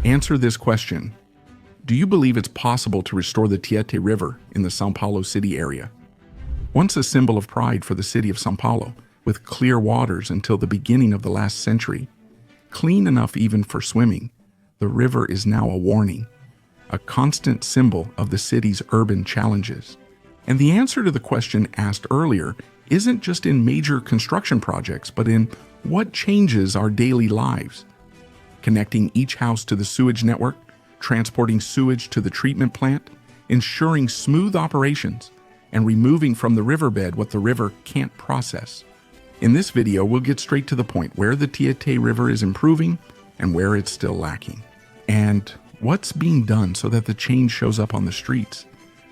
Answer this question. Do you believe it's possible to restore the Tietê River in the São Paulo city area? Once a symbol of pride for the city of São Paulo, with clear waters until the beginning of the last century, clean enough even for swimming, the river is now a warning, a constant symbol of the city's urban challenges. And the answer to the question asked earlier isn't just in major construction projects, but in what changes our daily lives. Connecting each house to the sewage network, transporting sewage to the treatment plant, ensuring smooth operations, and removing from the riverbed what the river can't process. In this video, we'll get straight to the point where the Tietê River is improving and where it's still lacking. And what's being done so that the change shows up on the streets.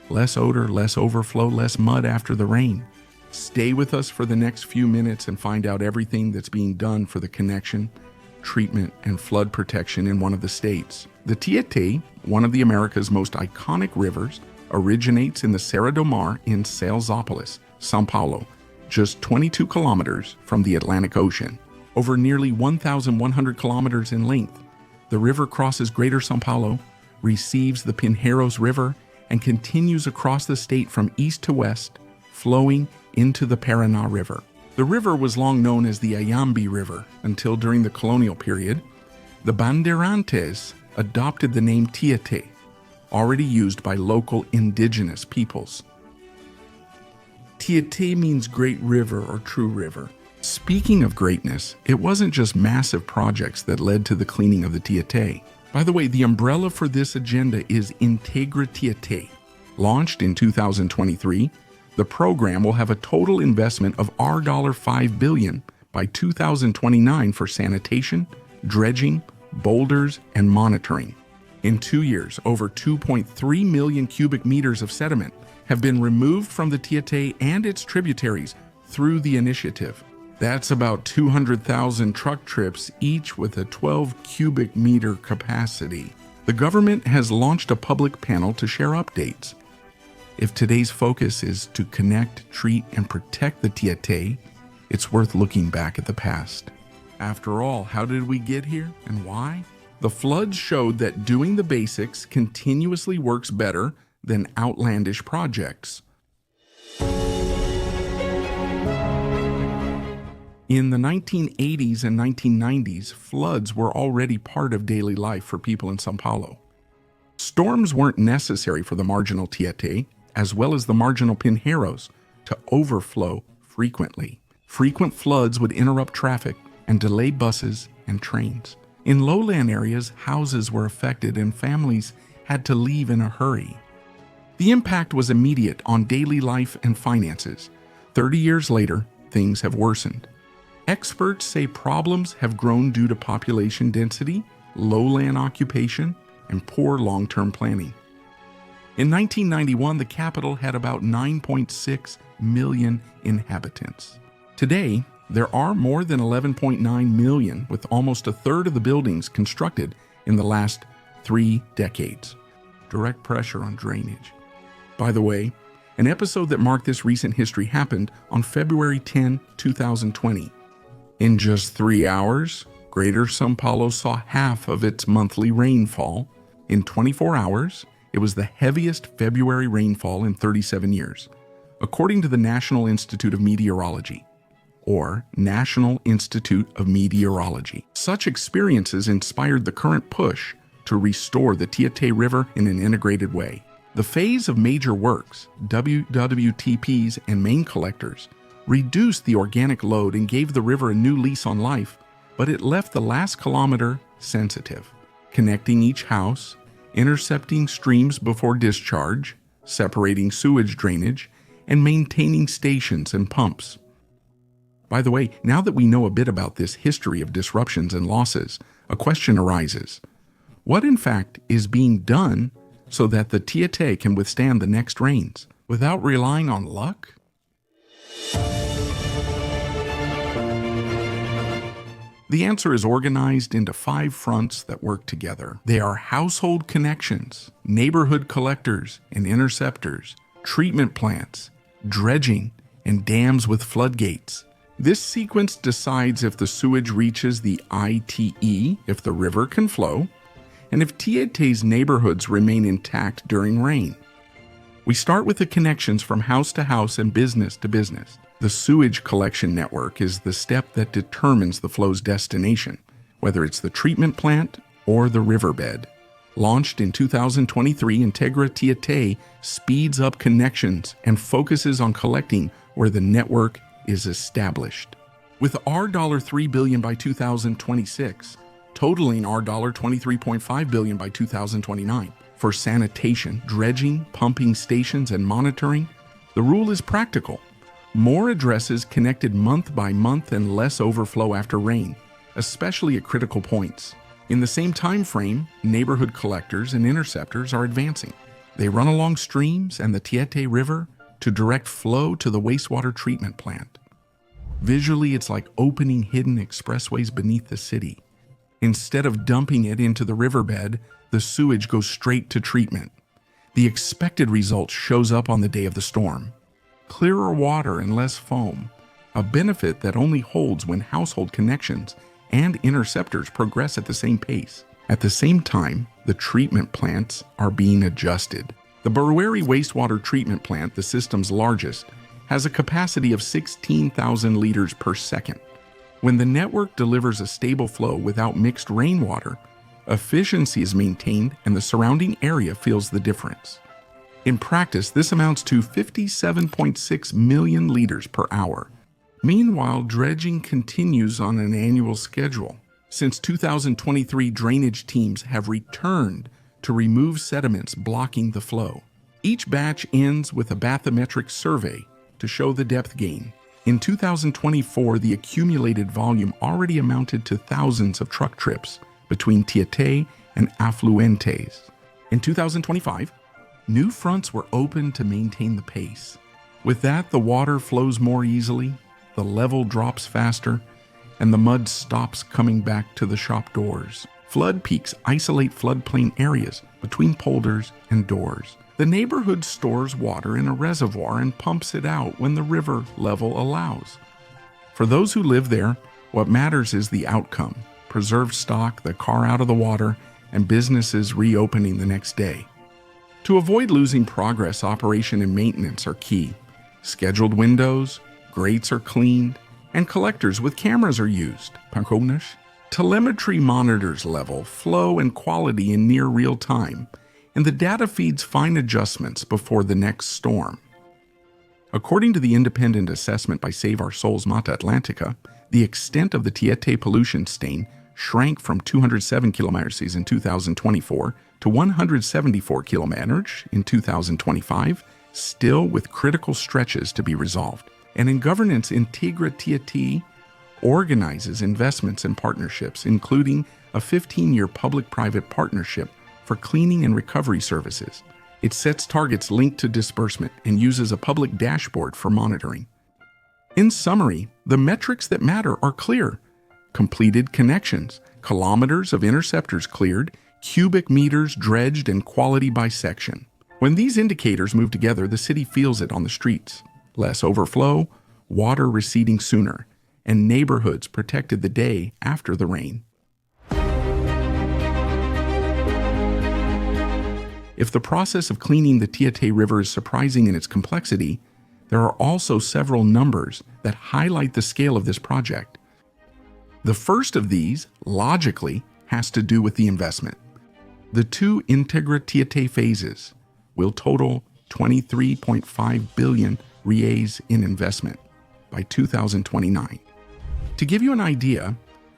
Less odor, less overflow, less mud after the rain. Stay with us for the next few minutes and find out everything that's being done for the connection, treatment, and flood protection in one of the states. The Tietê, one of the America's most iconic rivers, originates in the Serra do Mar in Salesópolis, São Paulo, just 22 kilometers from the Atlantic Ocean. Over nearly 1,100 kilometers in length, the river crosses Greater São Paulo, receives the Pinheiros River, and continues across the state from east to west, flowing into the Paraná River. The river was long known as the Ayambi River until during the colonial period, the Bandeirantes adopted the name Tietê, already used by local indigenous peoples. Tietê means great river or true river. Speaking of greatness, it wasn't just massive projects that led to the cleaning of the Tietê. By the way, the umbrella for this agenda is Integra Tietê. Launched in 2023, the program will have a total investment of $5 billion by 2029 for sanitation, dredging, boulders, and monitoring. In 2 years, over 2.3 million cubic meters of sediment have been removed from the Tietê and its tributaries through the initiative. That's about 200,000 truck trips, each with a 12 cubic meter capacity. The government has launched a public panel to share updates. If today's focus is to connect, treat, and protect the Tietê, it's worth looking back at the past. After all, how did we get here and why? The floods showed that doing the basics continuously works better than outlandish projects. In the 1980s and 1990s, floods were already part of daily life for people in São Paulo. Storms weren't necessary for the marginal Tietê, as well as the marginal Pinheiros, to overflow frequently. Frequent floods would interrupt traffic and delay buses and trains. In lowland areas, houses were affected and families had to leave in a hurry. The impact was immediate on daily life and finances. 30 years later, things have worsened. Experts say problems have grown due to population density, lowland occupation, and poor long-term planning. In 1991, the capital had about 9.6 million inhabitants. Today, there are more than 11.9 million, with almost a third of the buildings constructed in the last 3 decades. Direct pressure on drainage. By the way, an episode that marked this recent history happened on February 10, 2020. In just 3 hours, Greater São Paulo saw half of its monthly rainfall. In 24 hours, it was the heaviest February rainfall in 37 years, according to the National Institute of Meteorology, or National Institute of Meteorology. Such experiences inspired the current push to restore the Tietê River in an integrated way. The phase of major works, WWTPs and main collectors, reduced the organic load and gave the river a new lease on life, but it left the last kilometer sensitive, connecting each house, intercepting streams before discharge, separating sewage drainage, and maintaining stations and pumps. By the way, now that we know a bit about this history of disruptions and losses, a question arises. What in fact is being done so that the Tietê can withstand the next rains without relying on luck? The answer is organized into 5 fronts that work together. They are household connections, neighborhood collectors and interceptors, treatment plants, dredging, and dams with floodgates. This sequence decides if the sewage reaches the ITE, if the river can flow, and if Tieté's neighborhoods remain intact during rain. We start with the connections from house to house and business to business. The sewage collection network is the step that determines the flow's destination, whether it's the treatment plant or the riverbed. Launched in 2023, Integra Tietê speeds up connections and focuses on collecting where the network is established. With $3 billion by 2026, totaling $23.5 billion by 2029. For sanitation, dredging, pumping stations, and monitoring, the rule is practical. More addresses connected month by month and less overflow after rain, especially at critical points. In the same time frame, neighborhood collectors and interceptors are advancing. They run along streams and the Tietê River to direct flow to the wastewater treatment plant. Visually, it's like opening hidden expressways beneath the city. Instead of dumping it into the riverbed, the sewage goes straight to treatment. The expected result shows up on the day of the storm. Clearer water and less foam, a benefit that only holds when household connections and interceptors progress at the same pace. At the same time, the treatment plants are being adjusted. The Barueri wastewater treatment plant, the system's largest, has a capacity of 16,000 liters per second. When the network delivers a stable flow without mixed rainwater, efficiency is maintained and the surrounding area feels the difference. In practice, this amounts to 57.6 million liters per hour. Meanwhile, dredging continues on an annual schedule. Since 2023, drainage teams have returned to remove sediments blocking the flow. Each batch ends with a bathymetric survey to show the depth gain. In 2024, the accumulated volume already amounted to thousands of truck trips between Tietê and affluentes. In 2025, new fronts were opened to maintain the pace. With that, the water flows more easily, the level drops faster, and the mud stops coming back to the shop doors. Flood peaks isolate floodplain areas between polders and doors. The neighborhood stores water in a reservoir and pumps it out when the river level allows. For those who live there, what matters is the outcome: preserved stock, the car out of the water, and businesses reopening the next day. To avoid losing progress, operation and maintenance are key. Scheduled windows, grates are cleaned, and collectors with cameras are used. Telemetry monitors level, flow, and quality in near real time, and the data feeds fine adjustments before the next storm. According to the independent assessment by Save Our Souls Mata Atlantica, the extent of the Tietê pollution stain shrank from 207 kilometers in 2024 to 174 kilometers in 2025, still with critical stretches to be resolved. And in governance, Integra Tietê organizes investments and partnerships, including a 15-year public-private partnership for cleaning and recovery services. It sets targets linked to disbursement and uses a public dashboard for monitoring. In summary, the metrics that matter are clear: completed connections, kilometers of interceptors cleared, cubic meters dredged, and quality by section. When these indicators move together, the city feels it on the streets. Less overflow, water receding sooner, and neighborhoods protected the day after the rain. If the process of cleaning the Tietê River is surprising in its complexity, there are also several numbers that highlight the scale of this project. The first of these, logically, has to do with the investment. The two Integra Tietê phases will total 23.5 billion reais in investment by 2029. To give you an idea,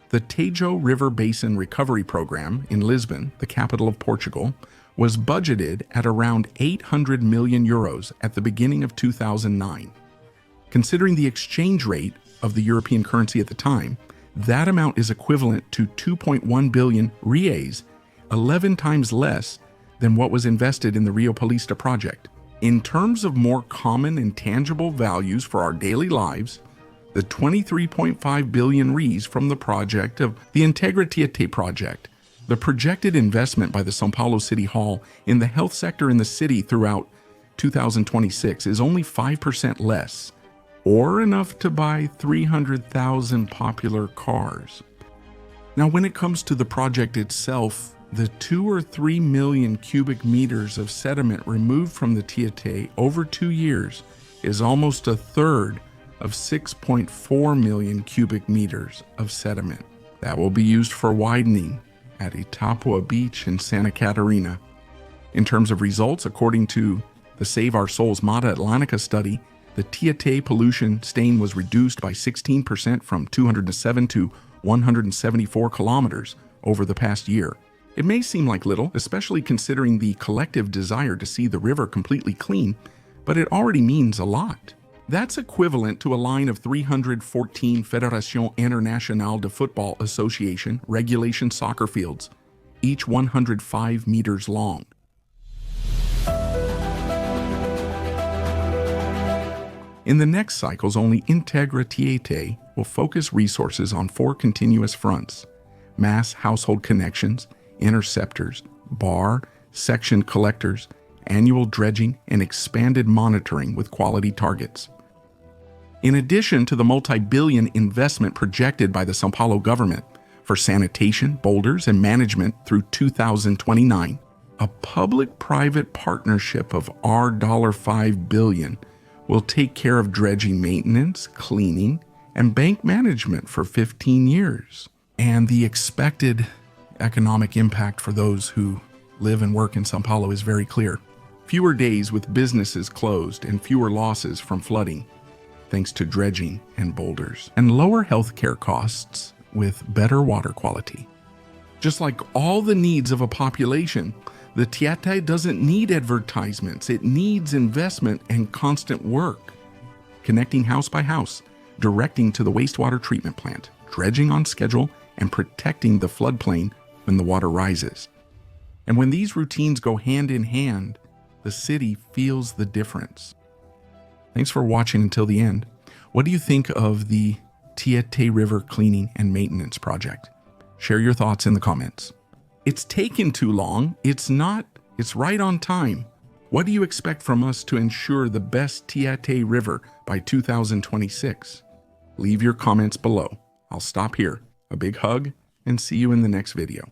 the Tejo River Basin Recovery Program in Lisbon, the capital of Portugal, was budgeted at around 800 million euros at the beginning of 2009. Considering the exchange rate of the European currency at the time, that amount is equivalent to 2.1 billion reais, 11 times less than what was invested in the Rio Paulista project. In terms of more common and tangible values for our daily lives, the 23.5 billion reais from the project of the Integra Tietê project, the projected investment by the São Paulo City Hall in the health sector in the city throughout 2026 is only 5% less, or enough to buy 300,000 popular cars. Now, when it comes to the project itself, The 2 or 3 million cubic meters of sediment removed from the Tietê over 2 years is almost a third of 6.4 million cubic meters of sediment. That will be used for widening at Itapua Beach in Santa Catarina. In terms of results, according to the Save Our Souls Mata Atlantica study, the Tietê pollution stain was reduced by 16% from 207 to 174 kilometers over the past year. It may seem like little, especially considering the collective desire to see the river completely clean, but it already means a lot. That's equivalent to a line of 314 Fédération Internationale de Football Association regulation soccer fields, each 105 meters long. In the next cycles, only Integra Tietê will focus resources on 4 continuous fronts: mass household connections, interceptors, bar, section collectors, annual dredging, and expanded monitoring with quality targets. In addition to the multi-billion investment projected by the São Paulo government for sanitation, boulders, and management through 2029, a public-private partnership of $5 billion will take care of dredging maintenance, cleaning, and bank management for 15 years. And the expected economic impact for those who live and work in São Paulo is very clear. Fewer days with businesses closed and fewer losses from flooding, thanks to dredging and boulders, and lower healthcare costs with better water quality. Just like all the needs of a population, the Tietê doesn't need advertisements. It needs investment and constant work. Connecting house by house, directing to the wastewater treatment plant, dredging on schedule, and protecting the floodplain when the water rises. And when these routines go hand in hand, the city feels the difference. Thanks for watching until the end. What do you think of the Tietê River Cleaning and Maintenance Project? Share your thoughts in the comments. It's taken too long. It's not. It's right on time. What do you expect from us to ensure the best Tietê River by 2026? Leave your comments below. I'll stop here. A big hug and see you in the next video.